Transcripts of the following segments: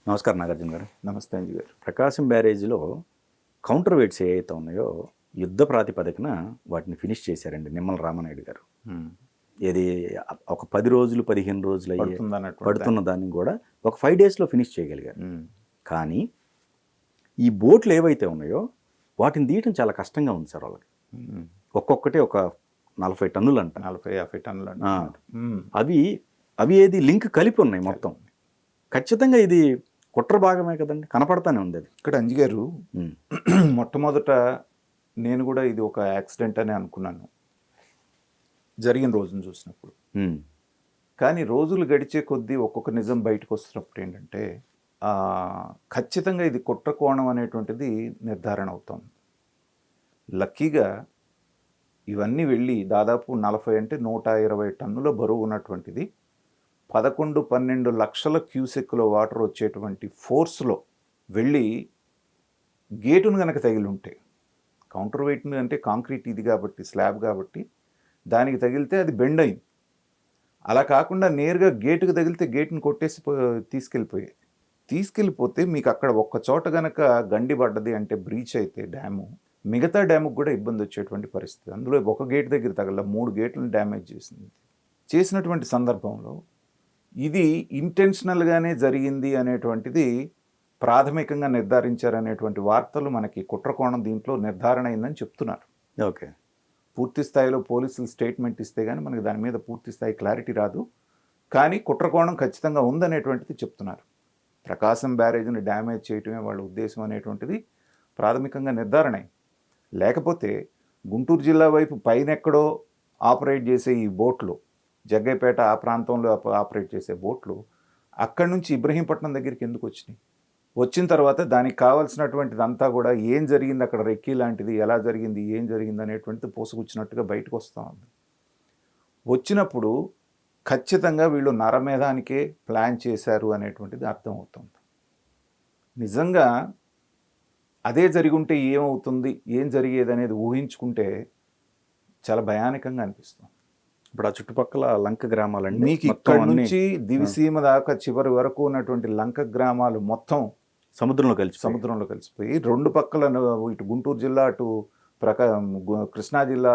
నమస్కారం నాగార్జున గారు. నమస్తే అంజీ గారు. ప్రకాశం బ్యారేజీలో కౌంటర్ వెయిట్స్ ఏవైతే ఉన్నాయో యుద్ధ ప్రాతిపదికన వాటిని ఫినిష్ చేశారండి నిమ్మల రామనాయుడు గారు. ఏది ఒక 10 రోజులు 15 రోజులు పడుతున్న దాన్ని కూడా ఒక 5 daysలో ఫినిష్ చేయగలిగారు. కానీ ఈ బోట్లు ఏవైతే ఉన్నాయో వాటిని తీయటం చాలా కష్టంగా ఉంది సార్ వాళ్ళకి. ఒక్కొక్కటి ఒక 40 టన్నులు అంట, 40-50 టన్నులు అంట. అవి ఏది లింక్ కలిపి ఉన్నాయి మొత్తం. ఖచ్చితంగా ఇది కుట్ర భాగమే కదండి, కనపడతానే ఉంది అది. ఇక్కడ అంజి గారు, మొట్టమొదట నేను కూడా ఇది ఒక యాక్సిడెంట్ అని అనుకున్నాను జరిగిన రోజును చూసినప్పుడు. కానీ రోజులు గడిచే కొద్దీ ఒక్కొక్క నిజం బయటకు వస్తున్నప్పుడు ఏంటంటే ఖచ్చితంగా ఇది కుట్ర కోణం అనేటువంటిది నిర్ధారణ అవుతుంది. లక్కీగా ఇవన్నీ వెళ్ళి దాదాపు 40 అంటే 120 టన్నుల బరువు ఉన్నటువంటిది 11-12 లక్షల క్యూసెక్ల వాటర్ వచ్చేటువంటి ఫోర్స్లో వెళ్ళి గేటును కనుక తగిలి ఉంటే, కౌంటర్ వెయిట్ అంటే కాంక్రీట్ ఇది కాబట్టి, స్లాబ్ కాబట్టి దానికి తగిలితే అది బెండ్ అయింది. అలా కాకుండా నేరుగా గేటుకు తగిలితే గేటును కొట్టేసి తీసుకెళ్ళిపోతే మీకు అక్కడ ఒక్క చోట కనుక గండి పడ్డది అంటే బ్రీచ్ అయితే డ్యాము, మిగతా డ్యాముకు కూడా ఇబ్బంది వచ్చేటువంటి పరిస్థితి. అందులో ఒక గేట్ దగ్గర తగల 3 గేట్లను డ్యామేజ్ చేసినటువంటి సందర్భంలో ఇది ఇంటెన్షనల్గానే జరిగింది అనేటువంటిది ప్రాథమికంగా నిర్ధారించారనేటువంటి వార్తలు మనకి కుట్రకోణం దీంట్లో నిర్ధారణ అయిందని చెప్తున్నారు. ఓకే, పూర్తి స్థాయిలో పోలీసులు స్టేట్మెంట్ ఇస్తే కానీ మనకి దాని మీద పూర్తి స్థాయి క్లారిటీ రాదు. కానీ కుట్రకోణం ఖచ్చితంగా ఉందనేటువంటిది చెప్తున్నారు. ప్రకాశం బ్యారేజ్ని డ్యామేజ్ చేయటమే వాళ్ళ ఉద్దేశం అనేటువంటిది ప్రాథమికంగా నిర్ధారణ. లేకపోతే గుంటూరు జిల్లా వైపు పైన ఎక్కడో ఆపరేట్ చేసే ఈ బోట్లు, జగ్గైపేట ఆ ప్రాంతంలో ఆపరేట్ చేసే బోట్లు అక్కడి నుంచి ఇబ్రహీంపట్నం దగ్గరికి ఎందుకు వచ్చినాయి? వచ్చిన తర్వాత దానికి కావాల్సినటువంటిదంతా కూడా ఏం జరిగింది అక్కడ, రెక్కీ లాంటిది ఎలా జరిగింది, ఏం జరిగింది అనేటువంటిది పోసుకొచ్చినట్టుగా బయటకు వస్తూ ఉంది. వచ్చినప్పుడు ఖచ్చితంగా వీళ్ళు నరమేధానికే ప్లాన్ చేశారు అనేటువంటిది అర్థమవుతుంది. నిజంగా అదే జరిగి ఉంటే ఏమవుతుంది, ఏం జరిగేది అనేది ఊహించుకుంటే చాలా భయానకంగా అనిపిస్తుంది. ఇప్పుడు ఆ చుట్టుపక్కల లంక గ్రామాలండి, మీకు ఇక్కడ నుంచి దివిసీమ దాకా చివరి వరకు ఉన్నటువంటి లంక గ్రామాలు మొత్తం సముద్రంలో కలిసిపోయి 2 పక్కల ఇటు గుంటూరు జిల్లా అటు కృష్ణా జిల్లా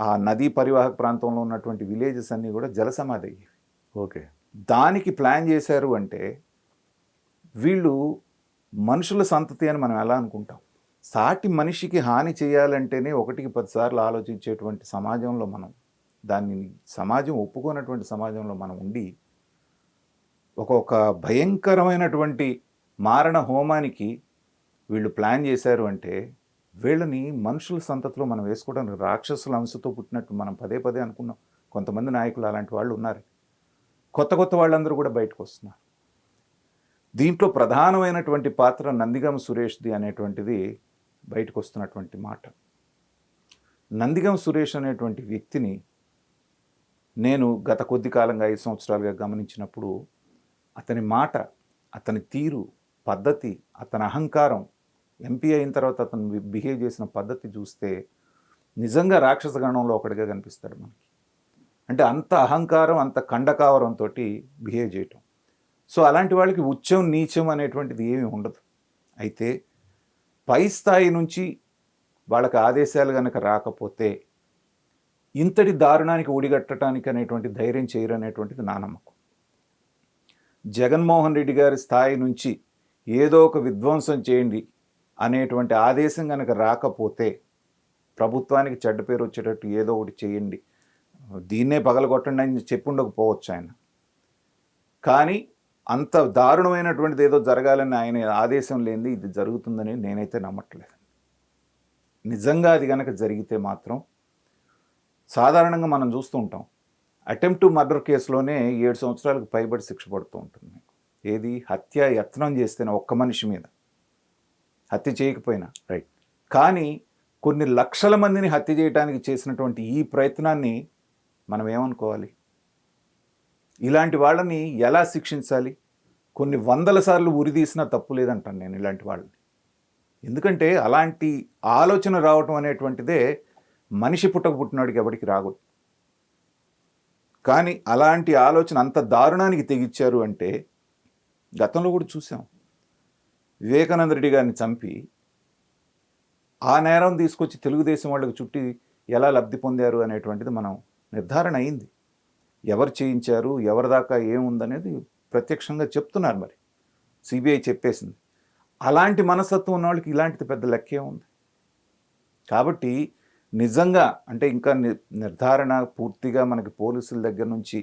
ఆ నదీ పరివాహక ప్రాంతంలో ఉన్నటువంటి విలేజెస్ అన్నీ కూడా జలసమాధి అయ్యేవి. ఓకే, దానికి ప్లాన్ చేశారు అంటే వీళ్ళు మనుషుల సంతతి అని మనం ఎలా అనుకుంటాం? సాటి మనిషికి హాని చేయాలంటేనే 1కి 10 సార్లు ఆలోచించేటువంటి సమాజంలో మనం, దాన్ని సమాజం ఒప్పుకోనటువంటి సమాజంలో మనం ఉండి ఒక భయంకరమైనటువంటి మారణ హోమానికి వీళ్ళు ప్లాన్ చేశారు అంటే వీళ్ళని మనుషుల సంతతిలో మనం వేసుకోవడానికి రాక్షసుల అంశతో పుట్టినట్టు మనం పదే పదే అనుకున్నాం. కొంతమంది నాయకులు అలాంటి వాళ్ళు ఉన్నారు. కొత్త వాళ్ళందరూ కూడా బయటకు వస్తున్నారు. దీంట్లో ప్రధానమైనటువంటి పాత్ర నందిగం సురేష్ది అనేటువంటిది బయటకు వస్తున్నటువంటి మాట. నందిగం సురేష్ అనేటువంటి వ్యక్తిని నేను గత కొద్ది కాలంగా 5 సంవత్సరాలుగా గమనించినప్పుడు అతని మాట, అతని తీరు, పద్ధతి, అతని అహంకారం, ఎంపీ అయిన తర్వాత అతను బిహేవ్ చేసిన పద్ధతి చూస్తే నిజంగా రాక్షస గణంలో ఒకటిగా కనిపిస్తాడు మనకి. అంటే అంత అహంకారం, అంత కండకావరంతో బిహేవ్ చేయటం. సో అలాంటి వాళ్ళకి ఉచ్చం నీచం అనేటువంటిది ఏమీ ఉండదు. అయితే పై స్థాయి నుంచి వాళ్ళకి ఆదేశాలు కనుక రాకపోతే ఇంతటి దారుణానికి ఒడిగట్టడానికి అనేటువంటి ధైర్యం చేయరు అనేటువంటిది నా నమ్మకం. జగన్మోహన్ రెడ్డి గారి స్థాయి నుంచి ఏదో ఒక విధ్వంసం చేయండి అనేటువంటి ఆదేశం కనుక రాకపోతే, ప్రభుత్వానికి చెడ్డ పేరు వచ్చేటట్టు ఏదో ఒకటి చేయండి, దీన్నే పగలగొట్టండి అని చెప్పి ఉండకపోవచ్చు ఆయన. కానీ అంత దారుణమైనటువంటిది ఏదో జరగాలని ఆయన ఆదేశం లేనిది ఇది జరుగుతుందని నేనైతే నమ్మట్లేదు. నిజంగా అది కనుక జరిగితే మాత్రం సాధారణంగా మనం చూస్తూ ఉంటాం, అటెంప్ట్ టు మర్డర్ కేసులోనే 7 సంవత్సరాలకు పైబడి శిక్ష పడుతూ ఉంటుంది. ఏది హత్య యత్నం చేస్తేనే, ఒక్క మనిషి మీద, హత్య చేయకపోయినా రైట్. కానీ కొన్ని లక్షల మందిని హత్య చేయడానికి చేసినటువంటి ఈ ప్రయత్నాన్ని మనం ఏమనుకోవాలి? ఇలాంటి వాళ్ళని ఎలా శిక్షించాలి? కొన్ని 100 సార్లు ఉరిదీసినా తప్పు లేదంటాను నేను ఇలాంటి వాళ్ళని. ఎందుకంటే అలాంటి ఆలోచన రావటం అనేటువంటిదే మనిషి పుట్టినవాడికి ఎవరికి రాకూడదు. కానీ అలాంటి ఆలోచన అంత దారుణానికి తెగిచ్చారు అంటే గతంలో కూడా చూసాం. వివేకానంద రెడ్డి గారిని చంపి ఆ నేరం తీసుకొచ్చి తెలుగుదేశం వాళ్ళకి చుట్టి ఎలా లబ్ధి పొందారు అనేటువంటిది మనం నిర్ధారణ అయింది. ఎవరు చేయించారు, ఎవరి దాకా ఏముందనేది ప్రత్యక్షంగా చెప్తున్నారు. మరి సిబిఐ చెప్పేసింది. అలాంటి మనస్తత్వం ఉన్న వాళ్ళకి ఇలాంటిది పెద్ద లెక్కే ఉంది. కాబట్టి నిజంగా అంటే ఇంకా నిర్ధారణ పూర్తిగా మనకి పోలీసుల దగ్గర నుంచి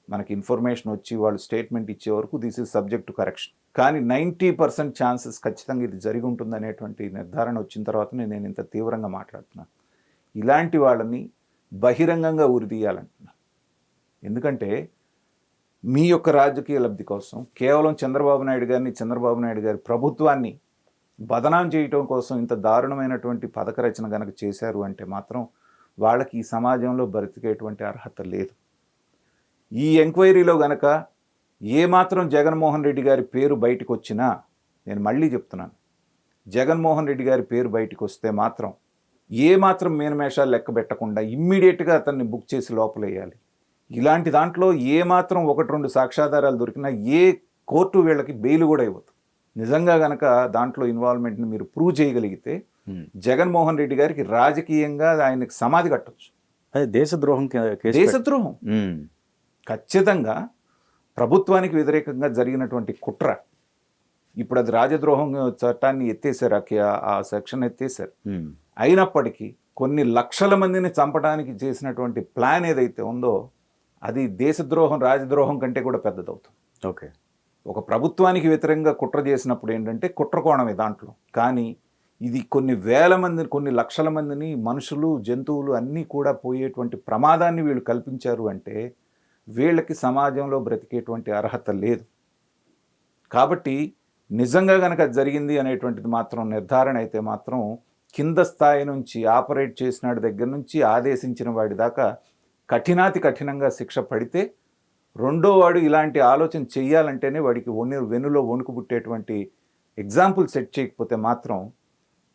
మనకి ఇన్ఫర్మేషన్ వచ్చి వాళ్ళు స్టేట్మెంట్ ఇచ్చే వరకు this is subject to correction. కానీ 90% ఛాన్సెస్ ఖచ్చితంగా ఇది జరిగి ఉంటుంది అనేటువంటి నిర్ధారణ వచ్చిన తర్వాతనే నేను ఇంత తీవ్రంగా మాట్లాడుతున్నాను. ఇలాంటి వాళ్ళని బహిరంగంగా ఉరిదీయాలంటున్నాను. ఎందుకంటే మీ యొక్క రాజకీయ లబ్ధి కోసం కేవలం చంద్రబాబు నాయుడు గారి ప్రభుత్వాన్ని బదనాం చేయటం కోసం ఇంత దారుణమైనటువంటి పథక రచన గనక చేశారు అంటే మాత్రం వాళ్ళకి ఈ సమాజంలో బ్రతికేటువంటి అర్హత లేదు. ఈ ఎంక్వైరీలో గనక ఏమాత్రం జగన్మోహన్ రెడ్డి గారి పేరు బయటకు వచ్చినా, నేను మళ్ళీ చెప్తున్నాను, జగన్మోహన్ రెడ్డి గారి పేరు బయటకు వస్తే మాత్రం ఏమాత్రం మీనమేషాలు లెక్క పెట్టకుండా ఇమ్మీడియట్గా అతన్ని బుక్ చేసి లోపలేయాలి. ఇలాంటి దాంట్లో ఏమాత్రం 1-2 సాక్ష్యాధారాలు దొరికినా ఏ కోర్టు వీళ్ళకి బెయిల్ కూడా ఇవ్వదు. నిజంగా గనక దాంట్లో ఇన్వాల్వ్మెంట్ని మీరు ప్రూవ్ చేయగలిగితే జగన్మోహన్ రెడ్డి గారికి రాజకీయంగా ఆయనకి సమాధి కట్టొచ్చు. అదే దేశద్రోహం దేశద్రోహం ఖచ్చితంగా ప్రభుత్వానికి వ్యతిరేకంగా జరిగినటువంటి కుట్ర. ఇప్పుడు అది రాజద్రోహం చట్టాన్ని ఎత్తేసారు, ఆ సెక్షన్ ఎత్తేసారు. అయినప్పటికీ కొన్ని లక్షల మందిని చంపడానికి చేసినటువంటి ప్లాన్ ఏదైతే ఉందో అది దేశద్రోహం రాజద్రోహం కంటే కూడా పెద్దదవుతుంది. ఓకే, ఒక ప్రభుత్వానికి వ్యతిరేకంగా కుట్ర చేసినప్పుడు ఏంటంటే కుట్ర కోణమే దాంట్లో. కానీ ఇది కొన్ని వేల మందిని, కొన్ని లక్షల మందిని, మనుషులు, జంతువులు అన్నీ కూడా పోయేటువంటి ప్రమాదాన్ని వీళ్ళు కల్పించారు అంటే వీళ్ళకి సమాజంలో బ్రతికేటువంటి అర్హత లేదు. కాబట్టి నిజంగా కనుక జరిగింది అనేటువంటిది మాత్రం నిర్ధారణ అయితే మాత్రం కింద స్థాయి నుంచి ఆపరేట్ చేసిన దగ్గర నుంచి ఆదేశించిన వాడి దాకా కఠినాతి కఠినంగా శిక్ష పడితే రెండో వాడు ఇలాంటి ఆలోచన చెయ్యాలంటేనే వాడికి వెన్నులో వణుకు పుట్టేటువంటి ఎగ్జాంపుల్ సెట్ చేయకపోతే మాత్రం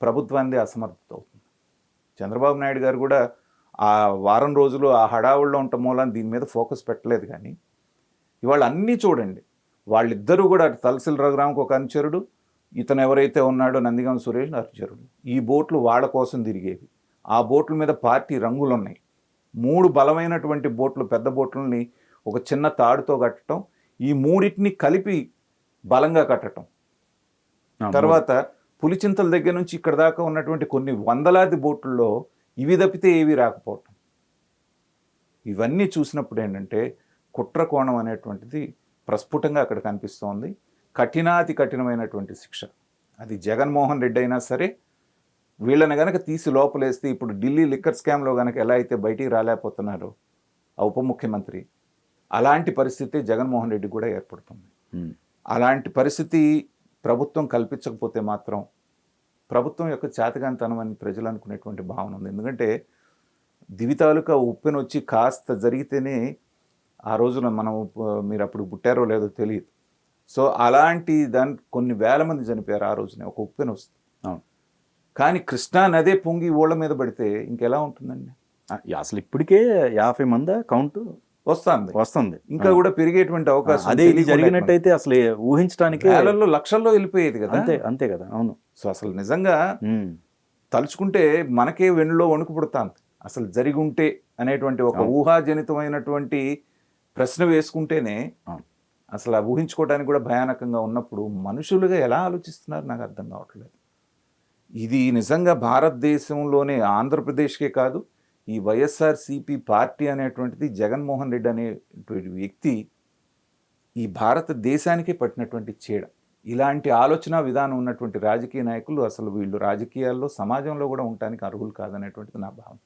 ప్రభుత్వాన్ని అసమర్థత అవుతుంది. చంద్రబాబు నాయుడు గారు కూడా ఆ వారం రోజులు ఆ హడావుల్లో ఉండటం మూలాన్ని దీని మీద ఫోకస్ పెట్టలేదు. కానీ ఇవాళ అన్నీ చూడండి, వాళ్ళిద్దరూ కూడా అటు తలసిల్ రఘురామ్కి ఒక అనుచరుడు, ఇతను ఎవరైతే ఉన్నాడో నందిగం సురేష్ అనుచరుడు. ఈ బోట్లు వాళ్ళ కోసం తిరిగేవి. ఆ బోట్ల మీద పార్టీ రంగులు ఉన్నాయి. 3 బలమైనటువంటి బోట్లు, పెద్ద బోట్లని ఒక చిన్న తాడుతో కట్టడం, ఈ మూడింటిని కలిపి బలంగా కట్టడం, తర్వాత పులిచింతల దగ్గర నుంచి ఇక్కడ దాకా ఉన్నటువంటి కొన్ని వందలాది బోట్లలో ఇవి తప్పితే ఏవి రాకపోవటం. ఇవన్నీ చూసినప్పుడు ఏంటంటే కుట్ర కోణం అనేటువంటిది ప్రస్ఫుటంగా అక్కడ కనిపిస్తోంది. కఠినాతి కఠినమైనటువంటి శిక్ష. అది జగన్మోహన్ రెడ్డి అయినా సరే, వీళ్ళని గనక తీసి లోపలేస్తే ఇప్పుడు ఢిల్లీ లిక్కర్ స్కామ్లో గనక ఎలా అయితే బయటికి రాలేకపోతున్నారో ఆ ఉప ముఖ్యమంత్రి, అలాంటి పరిస్థితి జగన్మోహన్ రెడ్డి కూడా ఏర్పడుతుంది. అలాంటి పరిస్థితి ప్రభుత్వం కల్పించకపోతే మాత్రం ప్రభుత్వం యొక్క చేతగానితనం అని ప్రజలు అనుకునేటువంటి భావన ఉంది. ఎందుకంటే దివితాలుగా ఉప్పెనొచ్చి కాస్త జరిగితేనే ఆ రోజున మీరు అప్పుడు పుట్టారో లేదో తెలియదు. సో అలాంటి కొన్ని వేల మంది చనిపోయారు ఆ రోజునే ఒక ఉప్పెన వస్తుంది. కానీ కృష్ణా నదే పొంగి ఓళ్ళ మీద పడితే ఇంకెలా ఉంటుందండి? అసలు ఇప్పటికే 50 మంది కౌంట్ వస్తుంది, ఇంకా కూడా పెరిగేటువంటి అవకాశం. అదే ఇది జరిగినట్టయితే అసలు ఊహించడానికి వేలల్లో లక్షల్లో వెళ్ళిపోయేది కదా. అంతే కదా. అవును. సో అసలు నిజంగా తలుచుకుంటే మనకే వెన్నులో వణుకు పుడుతుంది. అసలు జరిగి ఉంటే అనేటువంటి ఒక ఊహాజనితమైనటువంటి ప్రశ్న వేసుకుంటేనే అసలు ఊహించుకోవడానికి కూడా భయానకంగా ఉన్నప్పుడు మనుషులుగా ఎలా ఆలోచిస్తున్నారు నాకు అర్థం కావట్లేదు. ఇది నిజంగా భారతదేశంలోనే ఆంధ్రప్రదేశ్కే కాదు, ఈ వైఎస్ఆర్సీపీ పార్టీ అనేటువంటిది, జగన్మోహన్ రెడ్డి అనేటువంటి వ్యక్తి ఈ భారతదేశానికే పట్టినటువంటి చీడ. ఇలాంటి ఆలోచన విధానం ఉన్నటువంటి రాజకీయ నాయకులు అసలు వీళ్ళు రాజకీయాల్లో సమాజంలో కూడా ఉండటానికి అర్హులు కాదనేటువంటిది నా భావన.